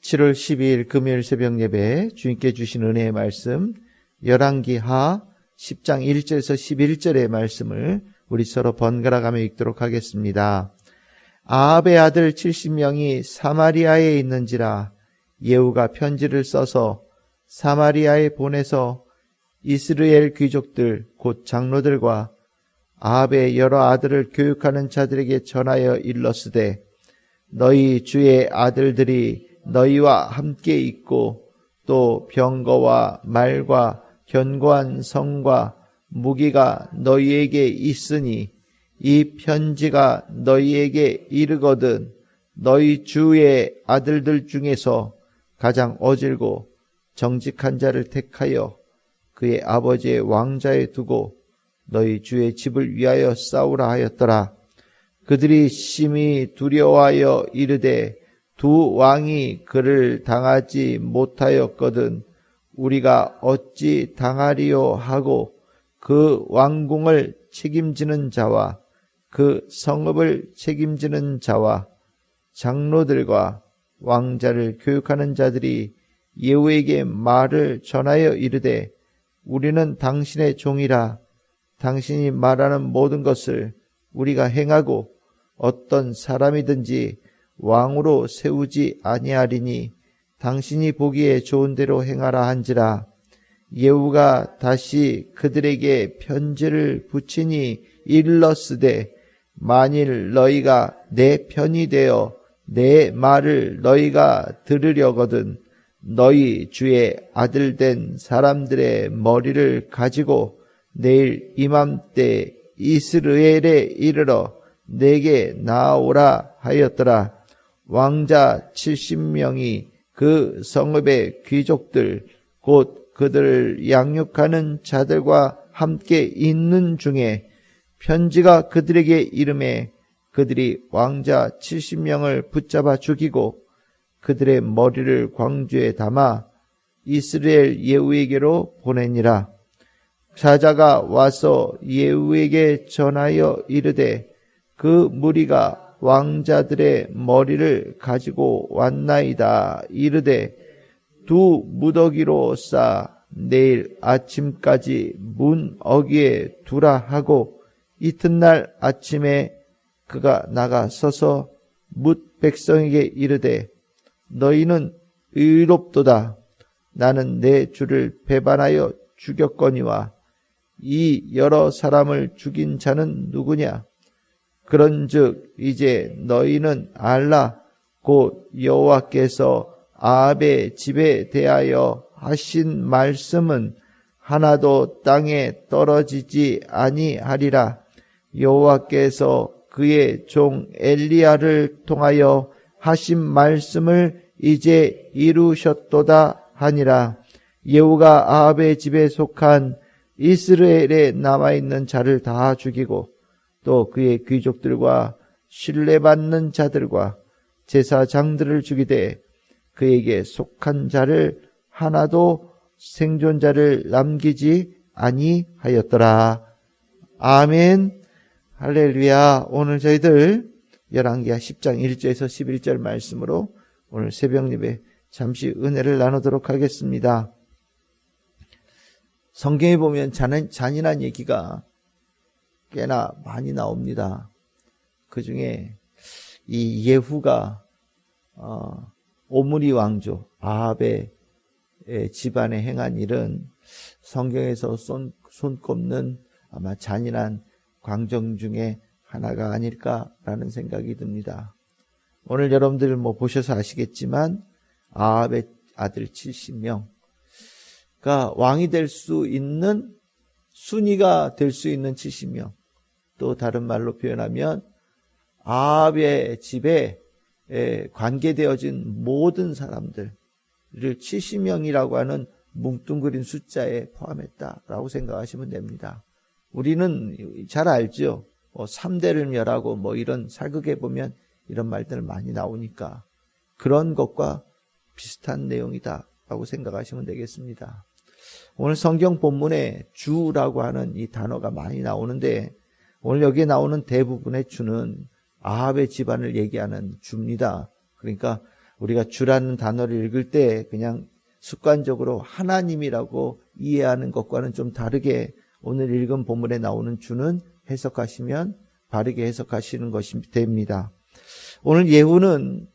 7월 12일 금요일 새벽 예배 주님께 주신 은혜의 말씀 열왕기하 10장 1절에서 11절의 말씀을 우리 서로 번갈아가며 읽도록 하겠습니다. 아합의 아들 70명이 사마리아에 있는지라 예후가 편지를 써서 사마리아에 보내서 이스라엘 귀족들 곧 장로들과 아합의 여러 아들을 교육하는 자들에게 전하여 일렀으되 너희 주의 아들들이 너희와 함께 있고 또 병거와 말과 견고한 성과 무기가 너희에게 있으니 이 편지가 너희에게 이르거든 너희 주의 아들들 중에서 가장 어질고 정직한 자를 택하여 그의 아버지의 왕자에 두고 너희 주의 집을 위하여 싸우라 하였더라. 그들이 심히 두려워하여 이르되 두 왕이 그를 당하지 못하였거든 우리가 어찌 당하리요 하고 그 왕궁을 책임지는 자와 그 성읍을 책임지는 자와 장로들과 왕자를 교육하는 자들이 예후에게 말을 전하여 이르되 우리는 당신의 종이라 당신이 말하는 모든 것을 우리가 행하고 어떤 사람이든지 왕으로 세우지 아니하리니 당신이 보기에 좋은 대로 행하라 한지라. 예후가 다시 그들에게 편지를 붙이니 일렀으되 만일 너희가 내 편이 되어 내 말을 너희가 들으려거든 너희 주의 아들 된 사람들의 머리를 가지고 내일 이맘때 이스라엘에 이르러 내게 나오라 하였더라. 왕자 70명이 그 성읍의 귀족들 곧 그들을 양육하는 자들과 함께 있는 중에 편지가 그들에게 이름에 그들이 왕자 70명을 붙잡아 죽이고 그들의 머리를 광주에 담아 이스라엘 예후에게로 보내니라. 사자가 와서 예후에게 전하여 이르되 그 무리가 왕자들의 머리를 가지고 왔나이다. 이르되 두 무더기로 싸 내일 아침까지 문 어귀에 두라 하고 이튿날 아침에 그가 나가 서서 뭇 백성에게 이르되 너희는 의롭도다. 나는 내 주를 배반하여 죽였거니와 이 여러 사람을 죽인 자는 누구냐? 그런즉 이제 너희는 알라. 곧 여호와께서 아합의 집에 대하여 하신 말씀은 하나도 땅에 떨어지지 아니하리라. 여호와께서 그의 종 엘리야를 통하여 하신 말씀을 이제 이루셨도다 하니라. 예후가 아합의 집에 속한 이스라엘에 남아있는 자를 다 죽이고 또 그의 귀족들과 신뢰받는 자들과 제사장들을 죽이되 그에게 속한 자를 하나도 생존자를 남기지 아니하였더라. 아멘. 할렐루야. 오늘 저희들 열왕기하 10장 1절에서 11절 말씀으로 오늘 새벽 예배 잠시 은혜를 나누도록 하겠습니다. 성경에 보면 잔인한 얘기가 꽤나 많이 나옵니다. 그 중에 이 예후가 오므리 왕조 아합의 집안에 행한 일은 성경에서 손꼽는 아마 잔인한 광정 중에 하나가 아닐까라는 생각이 듭니다. 오늘 여러분들 보셔서 아시겠지만 아합의 아들 70명 가 왕이 될 수 있는 순위가 될 수 있는 70명 또 다른 말로 표현하면 아합의 집에 관계되어진 모든 사람들을 70명이라고 하는 뭉뚱그린 숫자에 포함했다라고 생각하시면 됩니다. 우리는 잘 알죠. 3대를 멸하고 이런 사극에 보면 이런 말들 많이 나오니까 그런 것과 비슷한 내용이다라고 생각하시면 되겠습니다. 오늘 성경 본문에 주라고 하는 이 단어가 많이 나오는데 오늘 여기에 나오는 대부분의 주는 아합의 집안을 얘기하는 주입니다. 그러니까 우리가 주라는 단어를 읽을 때 그냥 습관적으로 하나님이라고 이해하는 것과는 좀 다르게 오늘 읽은 본문에 나오는 주는 해석하시면 바르게 해석하시는 것이 됩니다. 오늘 예후는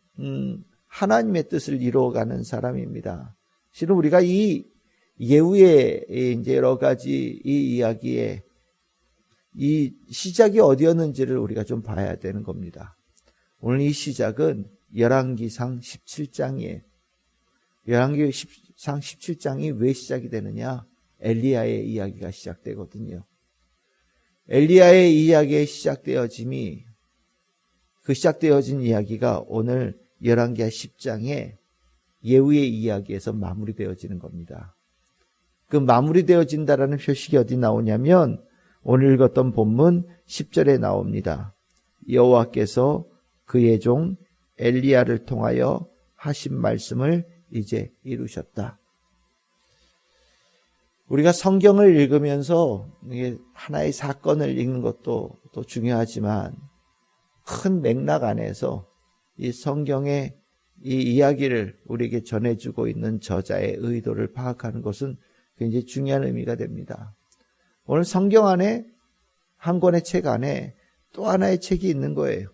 하나님의 뜻을 이루어가는 사람입니다. 실은 우리가 이 예후의 이제 여러 가지 이 이야기에 이 시작이 어디였는지를 우리가 좀 봐야 되는 겁니다. 오늘 이 시작은 열왕기상 17장이에요. 열왕기상 17장이 왜 시작이 되느냐? 엘리야의 이야기가 시작되거든요. 엘리야의 이야기의 시작되어짐이 그 시작되어진 이야기가 오늘 열왕기하 10장에 예후의 이야기에서 마무리되어지는 겁니다. 그 마무리되어진다라는 표식이 어디 나오냐면 오늘 읽었던 본문 10절에 나옵니다. 여호와께서 그의 종 엘리야를 통하여 하신 말씀을 이제 이루셨다. 우리가 성경을 읽으면서 하나의 사건을 읽는 것도 또 중요하지만 큰 맥락 안에서 이 성경의 이 이야기를 우리에게 전해주고 있는 저자의 의도를 파악하는 것은 굉장히 중요한 의미가 됩니다. 오늘 성경 안에 한 권의 책 안에 또 하나의 책이 있는 거예요.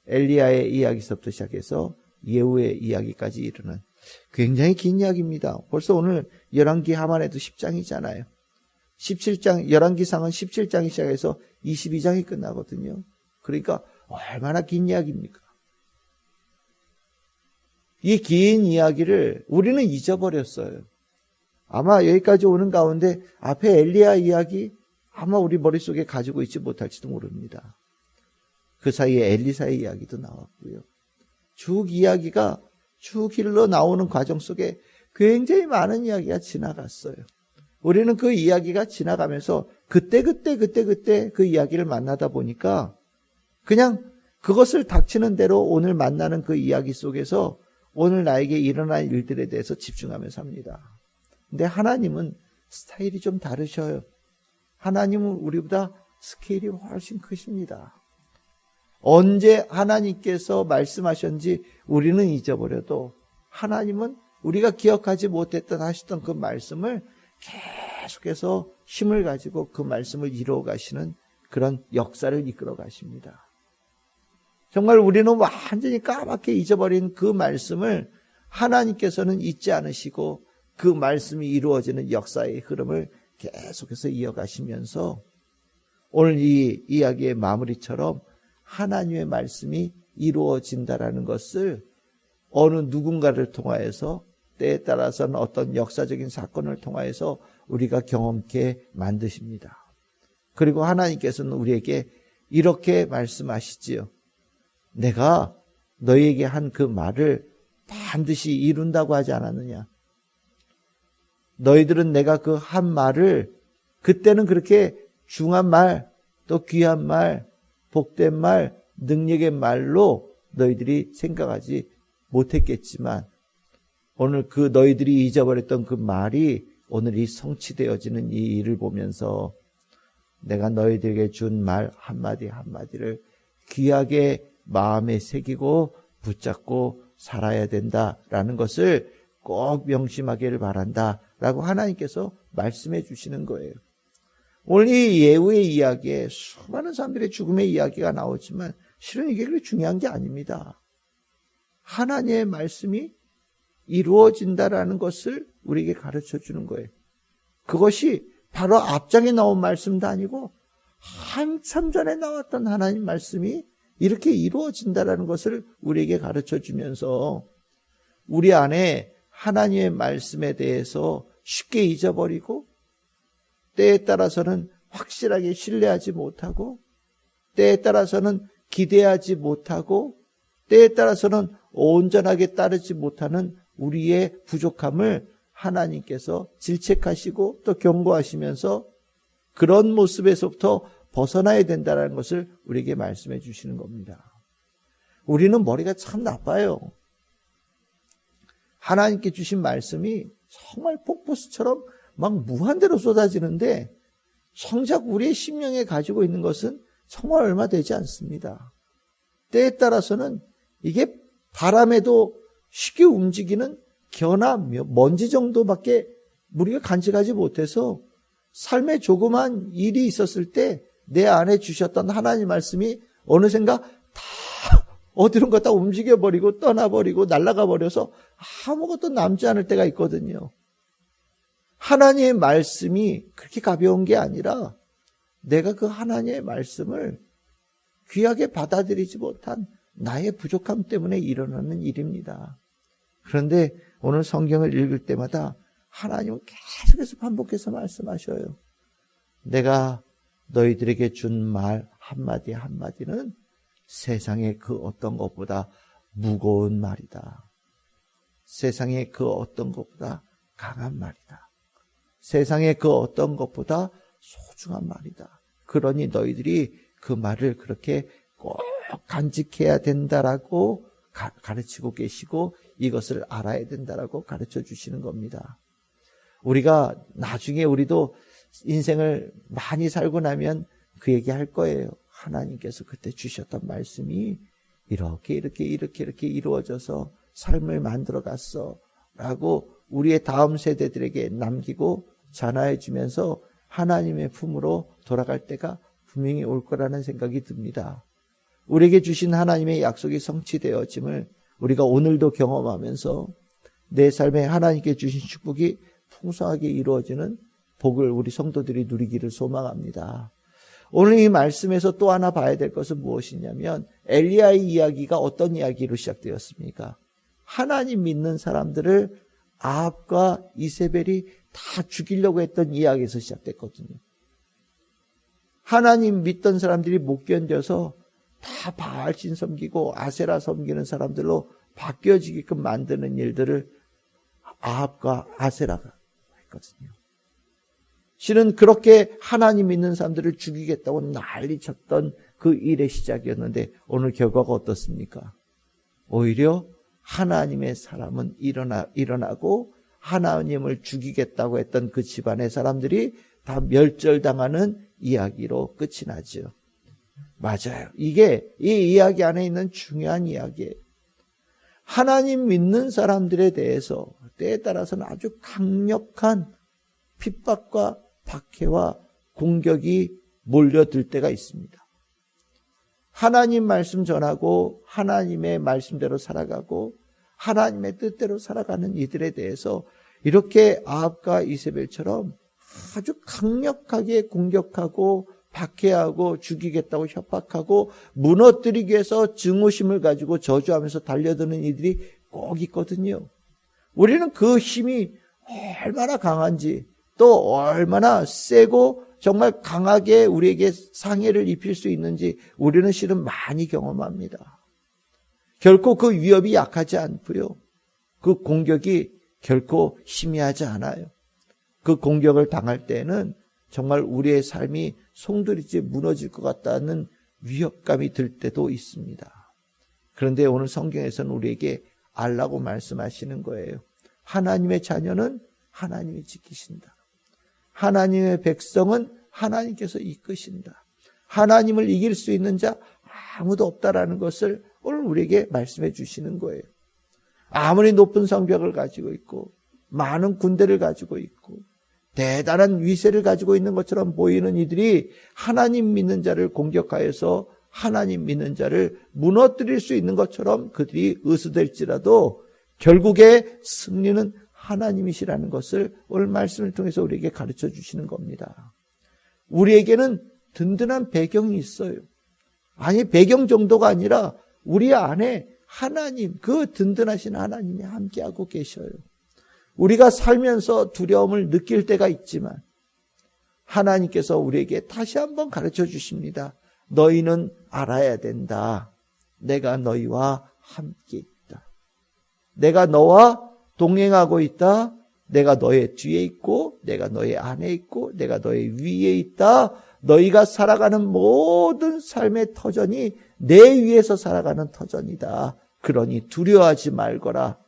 엘리야의 이야기서부터 시작해서 예후의 이야기까지 이르는 굉장히 긴 이야기입니다. 벌써 오늘 열왕기 하만 해도 10장이잖아요. 17장, 열왕기상은 17장이 시작해서 22장이 끝나거든요. 그러니까 얼마나 긴 이야기입니까? 이 긴 이야기를 우리는 잊어버렸어요. 아마 여기까지 오는 가운데 앞에 엘리야 이야기 아마 우리 머릿속에 가지고 있지 못할지도 모릅니다. 그 사이에 엘리사의 이야기도 나왔고요. 쭉 이야기가 쭉 길러 나오는 과정 속에 굉장히 많은 이야기가 지나갔어요. 우리는 그 이야기가 지나가면서 그때 그 이야기를 만나다 보니까 그냥 그것을 닥치는 대로 오늘 만나는 그 이야기 속에서 오늘 나에게 일어난 일들에 대해서 집중하며 삽니다. 근데 하나님은 스타일이 좀 다르셔요. 하나님은 우리보다 스케일이 훨씬 크십니다. 언제 하나님께서 말씀하셨는지 우리는 잊어버려도 하나님은 우리가 기억하지 못했던 하셨던 그 말씀을 계속해서 힘을 가지고 그 말씀을 이루어 가시는 그런 역사를 이끌어 가십니다. 정말 우리는 완전히 까맣게 잊어버린 그 말씀을 하나님께서는 잊지 않으시고 그 말씀이 이루어지는 역사의 흐름을 계속해서 이어가시면서 오늘 이 이야기의 마무리처럼 하나님의 말씀이 이루어진다라는 것을 어느 누군가를 통하여서 때에 따라서는 어떤 역사적인 사건을 통하여서 우리가 경험케 만드십니다. 그리고 하나님께서는 우리에게 이렇게 말씀하시지요. 내가 너희에게 한 그 말을 반드시 이룬다고 하지 않았느냐. 너희들은 내가 그 한 말을 그때는 그렇게 중한 말, 또 귀한 말, 복된 말, 능력의 말로 너희들이 생각하지 못했겠지만 오늘 그 너희들이 잊어버렸던 그 말이 오늘 이 성취되어지는 이 일을 보면서 내가 너희들에게 준 말 한마디 한마디를 귀하게 마음에 새기고 붙잡고 살아야 된다라는 것을 꼭 명심하기를 바란다라고 하나님께서 말씀해 주시는 거예요. 오늘 이 예후의 이야기에 수많은 사람들의 죽음의 이야기가 나오지만 실은 이게 그렇게 중요한 게 아닙니다. 하나님의 말씀이 이루어진다라는 것을 우리에게 가르쳐 주는 거예요. 그것이 바로 앞장에 나온 말씀도 아니고 한참 전에 나왔던 하나님 말씀이 이렇게 이루어진다라는 것을 우리에게 가르쳐 주면서 우리 안에 하나님의 말씀에 대해서 쉽게 잊어버리고 때에 따라서는 확실하게 신뢰하지 못하고 때에 따라서는 기대하지 못하고 때에 따라서는 온전하게 따르지 못하는 우리의 부족함을 하나님께서 질책하시고 또 경고하시면서 그런 모습에서부터 벗어나야 된다는 것을 우리에게 말씀해 주시는 겁니다. 우리는 머리가 참 나빠요. 하나님께 주신 말씀이 정말 폭포수처럼 막 무한대로 쏟아지는데 정작 우리의 심령에 가지고 있는 것은 정말 얼마 되지 않습니다. 때에 따라서는 이게 바람에도 쉽게 움직이는 겨나 먼지 정도밖에 우리가 간직하지 못해서 삶에 조그만 일이 있었을 때 내 안에 주셨던 하나님 말씀이 어느샌가 다 어디론가 다 움직여버리고 떠나버리고 날아가 버려서 아무것도 남지 않을 때가 있거든요. 하나님의 말씀이 그렇게 가벼운 게 아니라 내가 그 하나님의 말씀을 귀하게 받아들이지 못한 나의 부족함 때문에 일어나는 일입니다. 그런데 오늘 성경을 읽을 때마다 하나님은 계속해서 반복해서 말씀하셔요. 내가 너희들에게 준 말 한마디 한마디는 세상의 그 어떤 것보다 무거운 말이다. 세상의 그 어떤 것보다 강한 말이다. 세상의 그 어떤 것보다 소중한 말이다. 그러니 너희들이 그 말을 그렇게 꼭 간직해야 된다라고 가르치고 계시고 이것을 알아야 된다라고 가르쳐 주시는 겁니다. 우리가 나중에 우리도 인생을 많이 살고 나면 그 얘기 할 거예요. 하나님께서 그때 주셨던 말씀이 이렇게 이루어져서 삶을 만들어 갔어 라고 우리의 다음 세대들에게 남기고 전화해 주면서 하나님의 품으로 돌아갈 때가 분명히 올 거라는 생각이 듭니다. 우리에게 주신 하나님의 약속이 성취되어짐을 우리가 오늘도 경험하면서 내 삶에 하나님께 주신 축복이 풍성하게 이루어지는 복을 우리 성도들이 누리기를 소망합니다. 오늘 이 말씀에서 또 하나 봐야 될 것은 무엇이냐면 엘리야의 이야기가 어떤 이야기로 시작되었습니까? 하나님 믿는 사람들을 아합과 이세벨이 다 죽이려고 했던 이야기에서 시작됐거든요. 하나님 믿던 사람들이 못 견뎌서 다 바알신 섬기고 아세라 섬기는 사람들로 바뀌어지게끔 만드는 일들을 아합과 아세라가 했거든요. 실은 그렇게 하나님 믿는 사람들을 죽이겠다고 난리쳤던 그 일의 시작이었는데 오늘 결과가 어떻습니까? 오히려 하나님의 사람은 일어나고 하나님을 죽이겠다고 했던 그 집안의 사람들이 다 멸절당하는 이야기로 끝이 나죠. 맞아요. 이게 이 이야기 안에 있는 중요한 이야기예요. 하나님 믿는 사람들에 대해서 때에 따라서는 아주 강력한 핍박과 박해와 공격이 몰려들 때가 있습니다. 하나님 말씀 전하고 하나님의 말씀대로 살아가고 하나님의 뜻대로 살아가는 이들에 대해서 이렇게 아합과 이세벨처럼 아주 강력하게 공격하고 박해하고 죽이겠다고 협박하고 무너뜨리기 위해서 증오심을 가지고 저주하면서 달려드는 이들이 꼭 있거든요. 우리는 그 힘이 얼마나 강한지 또 얼마나 세고 정말 강하게 우리에게 상해를 입힐 수 있는지 우리는 실은 많이 경험합니다. 결코 그 위협이 약하지 않고요. 그 공격이 결코 희미하지 않아요. 그 공격을 당할 때는 정말 우리의 삶이 송두리째 무너질 것 같다는 위협감이 들 때도 있습니다. 그런데 오늘 성경에서는 우리에게 알라고 말씀하시는 거예요. 하나님의 자녀는 하나님이 지키신다. 하나님의 백성은 하나님께서 이끄신다. 하나님을 이길 수 있는 자 아무도 없다라는 것을 오늘 우리에게 말씀해 주시는 거예요. 아무리 높은 성벽을 가지고 있고 많은 군대를 가지고 있고 대단한 위세를 가지고 있는 것처럼 보이는 이들이 하나님 믿는 자를 공격하여서 하나님 믿는 자를 무너뜨릴 수 있는 것처럼 그들이 의수될지라도 결국에 승리는 하나님이시라는 것을 오늘 말씀을 통해서 우리에게 가르쳐 주시는 겁니다. 우리에게는 든든한 배경이 있어요. 아니 배경 정도가 아니라 우리 안에 하나님, 그 든든하신 하나님이 함께하고 계셔요. 우리가 살면서 두려움을 느낄 때가 있지만 하나님께서 우리에게 다시 한번 가르쳐 주십니다. 너희는 알아야 된다. 내가 너희와 함께 있다. 내가 너와 동행하고 있다. 내가 너의 뒤에 있고 내가 너의 안에 있고 내가 너의 위에 있다. 너희가 살아가는 모든 삶의 터전이 내 위에서 살아가는 터전이다. 그러니 두려워하지 말거라.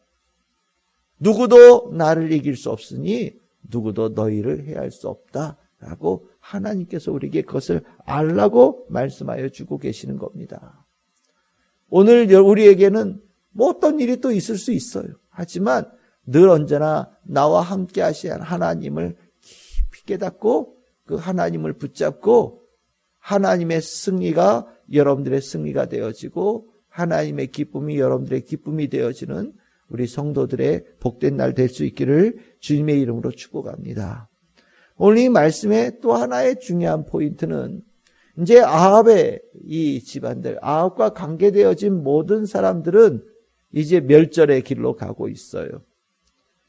누구도 나를 이길 수 없으니 누구도 너희를 해할 수 없다라고 하나님께서 우리에게 그것을 알라고 말씀하여 주고 계시는 겁니다. 오늘 우리에게는 뭐 어떤 일이 또 있을 수 있어요. 하지만 늘 언제나 나와 함께 하시는 하나님을 깊이 깨닫고 그 하나님을 붙잡고 하나님의 승리가 여러분들의 승리가 되어지고 하나님의 기쁨이 여러분들의 기쁨이 되어지는 우리 성도들의 복된 날 될 수 있기를 주님의 이름으로 축복합니다. 오늘 이 말씀의 또 하나의 중요한 포인트는 이제 아합의 이 집안들, 아합과 관계되어진 모든 사람들은 이제 멸절의 길로 가고 있어요.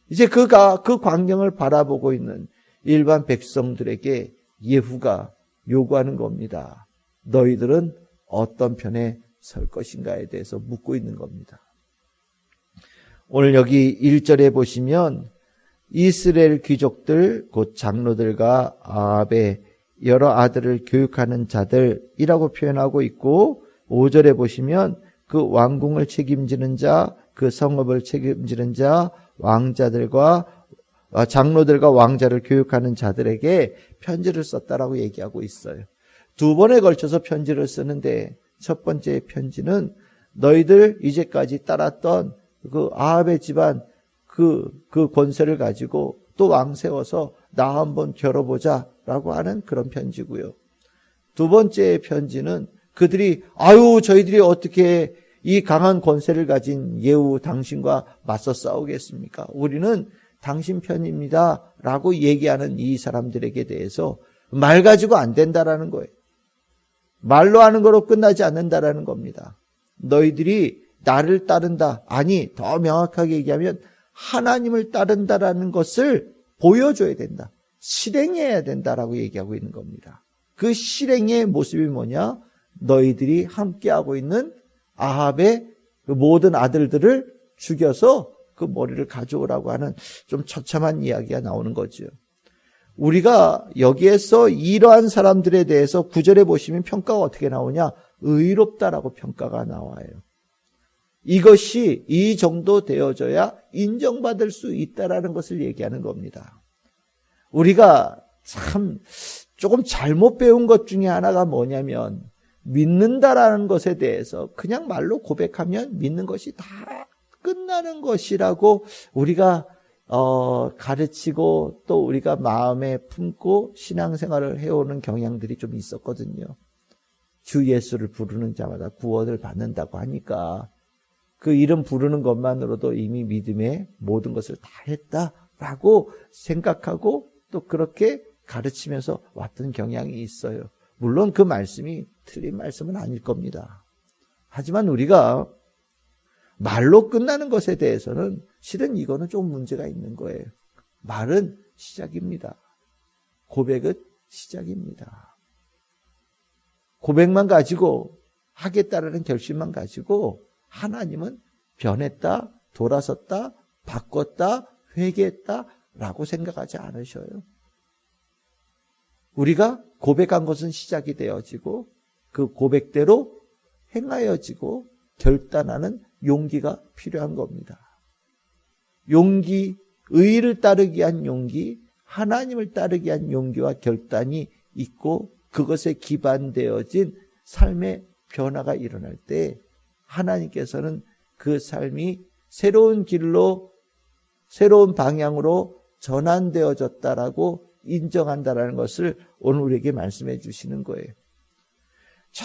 이제 그 광경을 바라보고 있는 일반 백성들에게 예후가 요구하는 겁니다. 너희들은 어떤 편에 설 것인가에 대해서 묻고 있는 겁니다. 오늘 여기 1절에 보시면 이스라엘 귀족들 곧 장로들과 아합의 여러 아들을 교육하는 자들이라고 표현하고 있고 5절에 보시면 그 왕궁을 책임지는 자, 그 성읍을 책임지는 자, 왕자들과 장로들과 왕자를 교육하는 자들에게 편지를 썼다라고 얘기하고 있어요. 두 번에 걸쳐서 편지를 쓰는데 첫 번째 편지는 너희들 이제까지 따랐던 그 아합의 집안 그 권세를 가지고 또 왕 세워서 나 한번 겨뤄보자 라고 하는 그런 편지고요. 두 번째 편지는 그들이 저희들이 어떻게 이 강한 권세를 가진 예후 당신과 맞서 싸우겠습니까? 우리는 당신 편입니다 라고 얘기하는 이 사람들에게 대해서 말 가지고 안 된다라는 거예요. 말로 하는 거로 끝나지 않는다라는 겁니다. 너희들이 나를 따른다. 아니, 더 명확하게 얘기하면 하나님을 따른다라는 것을 보여줘야 된다. 실행해야 된다라고 얘기하고 있는 겁니다. 그 실행의 모습이 뭐냐? 너희들이 함께하고 있는 아합의 그 모든 아들들을 죽여서 그 머리를 가져오라고 하는 좀 처참한 이야기가 나오는 거죠. 우리가 여기에서 이러한 사람들에 대해서 9절에 보시면 평가가 어떻게 나오냐? 의롭다라고 평가가 나와요. 이것이 이 정도 되어져야 인정받을 수 있다라는 것을 얘기하는 겁니다. 우리가 참 조금 잘못 배운 것 중에 하나가 뭐냐면 믿는다라는 것에 대해서 그냥 말로 고백하면 믿는 것이 다 끝나는 것이라고 우리가 가르치고 또 우리가 마음에 품고 신앙생활을 해오는 경향들이 좀 있었거든요. 주 예수를 부르는 자마다 구원을 받는다고 하니까 그 이름 부르는 것만으로도 이미 믿음의 모든 것을 다 했다라고 생각하고 또 그렇게 가르치면서 왔던 경향이 있어요. 물론 그 말씀이 틀린 말씀은 아닐 겁니다. 하지만 우리가 말로 끝나는 것에 대해서는 실은 이거는 좀 문제가 있는 거예요. 말은 시작입니다. 고백은 시작입니다. 고백만 가지고 하겠다라는 결심만 가지고 하나님은 변했다, 돌아섰다, 바꿨다, 회개했다라고 생각하지 않으셔요. 우리가 고백한 것은 시작이 되어지고 그 고백대로 행하여지고 결단하는 용기가 필요한 겁니다. 용기, 의를 따르기 위한 용기, 하나님을 따르기 위한 용기와 결단이 있고 그것에 기반되어진 삶의 변화가 일어날 때 하나님께서는 그 삶이 새로운 길로, 새로운 방향으로 전환되어졌다라고 인정한다라는 것을 오늘 우리에게 말씀해 주시는 거예요. 저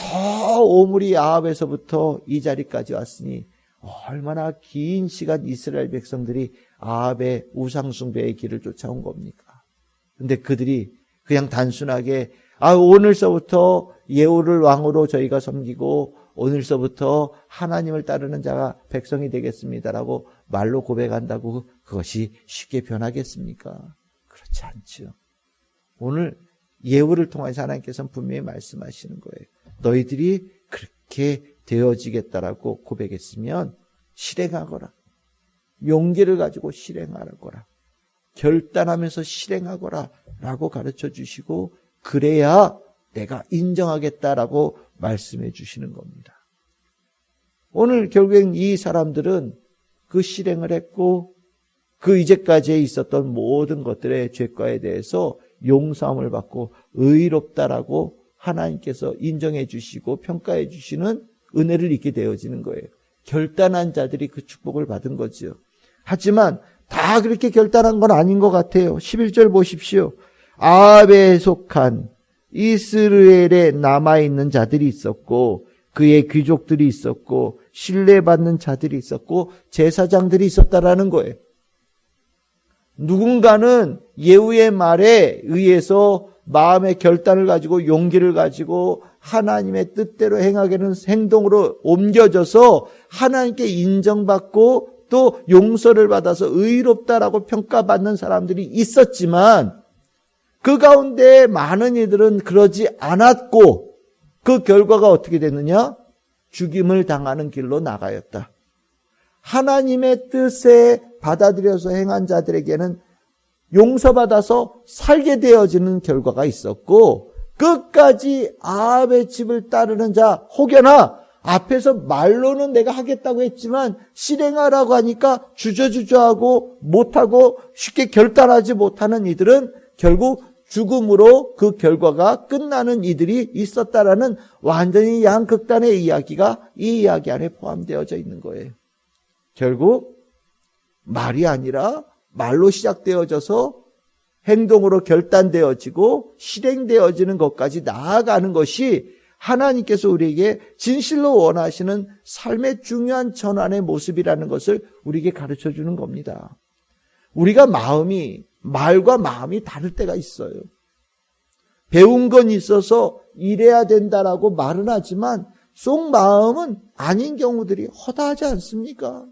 오므리 아합에서부터 이 자리까지 왔으니 얼마나 긴 시간 이스라엘 백성들이 아합의 우상숭배의 길을 쫓아온 겁니까? 근데 그들이 그냥 단순하게 오늘서부터 예후를 왕으로 저희가 섬기고 오늘서부터 하나님을 따르는 자가 백성이 되겠습니다라고 말로 고백한다고 그것이 쉽게 변하겠습니까? 그렇지 않죠. 오늘 예후를 통해서 하나님께서는 분명히 말씀하시는 거예요. 너희들이 그렇게 되어지겠다라고 고백했으면 실행하거라. 용기를 가지고 실행하거라. 결단하면서 실행하거라 라고 가르쳐 주시고 그래야 내가 인정하겠다라고 말씀해 주시는 겁니다. 오늘 결국엔 이 사람들은 그 실행을 했고 그 이제까지 있었던 모든 것들의 죄과에 대해서 용서함을 받고 의롭다라고 하나님께서 인정해 주시고 평가해 주시는 은혜를 잊게 되어지는 거예요. 결단한 자들이 그 축복을 받은 거죠. 하지만 다 그렇게 결단한 건 아닌 것 같아요. 11절 보십시오. 아합에 속한 이스라엘에 남아있는 자들이 있었고 그의 귀족들이 있었고 신뢰받는 자들이 있었고 제사장들이 있었다라는 거예요. 누군가는 예후의 말에 의해서 마음의 결단을 가지고 용기를 가지고 하나님의 뜻대로 행하게는 행동으로 옮겨져서 하나님께 인정받고 또 용서를 받아서 의롭다라고 평가받는 사람들이 있었지만 그 가운데 많은 이들은 그러지 않았고 그 결과가 어떻게 됐느냐? 죽임을 당하는 길로 나가였다. 하나님의 뜻에 받아들여서 행한 자들에게는 용서받아서 살게 되어지는 결과가 있었고 끝까지 아합의 집을 따르는 자 혹여나 앞에서 말로는 내가 하겠다고 했지만 실행하라고 하니까 주저주저하고 못하고 쉽게 결단하지 못하는 이들은 결국 죽음으로 그 결과가 끝나는 이들이 있었다라는 완전히 양극단의 이야기가 이 이야기 안에 포함되어져 있는 거예요. 결국 말이 아니라 말로 시작되어져서 행동으로 결단되어지고 실행되어지는 것까지 나아가는 것이 하나님께서 우리에게 진실로 원하시는 삶의 중요한 전환의 모습이라는 것을 우리에게 가르쳐 주는 겁니다. 우리가 말과 마음이 다를 때가 있어요. 배운 건 있어서 이래야 된다라고 말은 하지만 속 마음은 아닌 경우들이 허다하지 않습니까?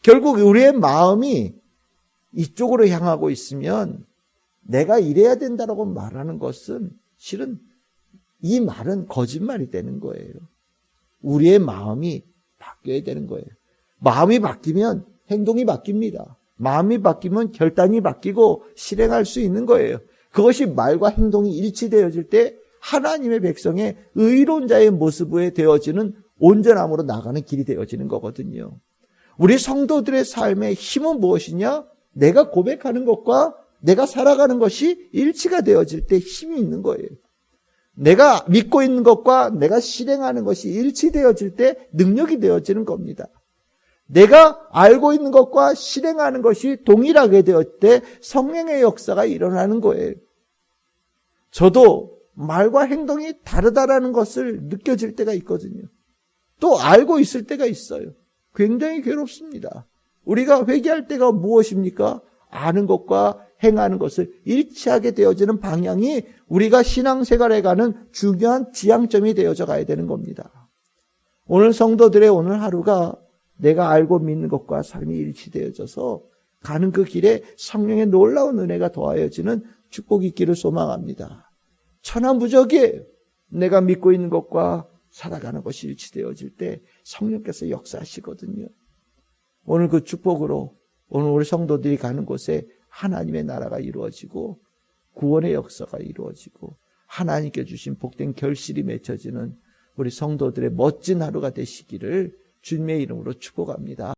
결국 우리의 마음이 이쪽으로 향하고 있으면 내가 이래야 된다라고 말하는 것은 실은 이 말은 거짓말이 되는 거예요. 우리의 마음이 바뀌어야 되는 거예요. 마음이 바뀌면 행동이 바뀝니다. 마음이 바뀌면 결단이 바뀌고 실행할 수 있는 거예요. 그것이 말과 행동이 일치되어질 때 하나님의 백성의 의로운 자의 모습에 되어지는 온전함으로 나가는 길이 되어지는 거거든요. 우리 성도들의 삶의 힘은 무엇이냐? 내가 고백하는 것과 내가 살아가는 것이 일치가 되어질 때 힘이 있는 거예요. 내가 믿고 있는 것과 내가 실행하는 것이 일치되어질 때 능력이 되어지는 겁니다. 내가 알고 있는 것과 실행하는 것이 동일하게 되었을 때 성령의 역사가 일어나는 거예요. 저도 말과 행동이 다르다라는 것을 느껴질 때가 있거든요. 또 알고 있을 때가 있어요. 굉장히 괴롭습니다. 우리가 회개할 때가 무엇입니까? 아는 것과 행하는 것을 일치하게 되어지는 방향이 우리가 신앙생활에 가는 중요한 지향점이 되어져 가야 되는 겁니다. 오늘 성도들의 오늘 하루가 내가 알고 믿는 것과 삶이 일치되어져서 가는 그 길에 성령의 놀라운 은혜가 더하여지는 축복이 있기를 소망합니다. 천하무적이에요. 내가 믿고 있는 것과 살아가는 것이 일치되어질 때 성령께서 역사하시거든요. 오늘 그 축복으로 오늘 우리 성도들이 가는 곳에 하나님의 나라가 이루어지고 구원의 역사가 이루어지고 하나님께 주신 복된 결실이 맺혀지는 우리 성도들의 멋진 하루가 되시기를 주님의 이름으로 축복합니다.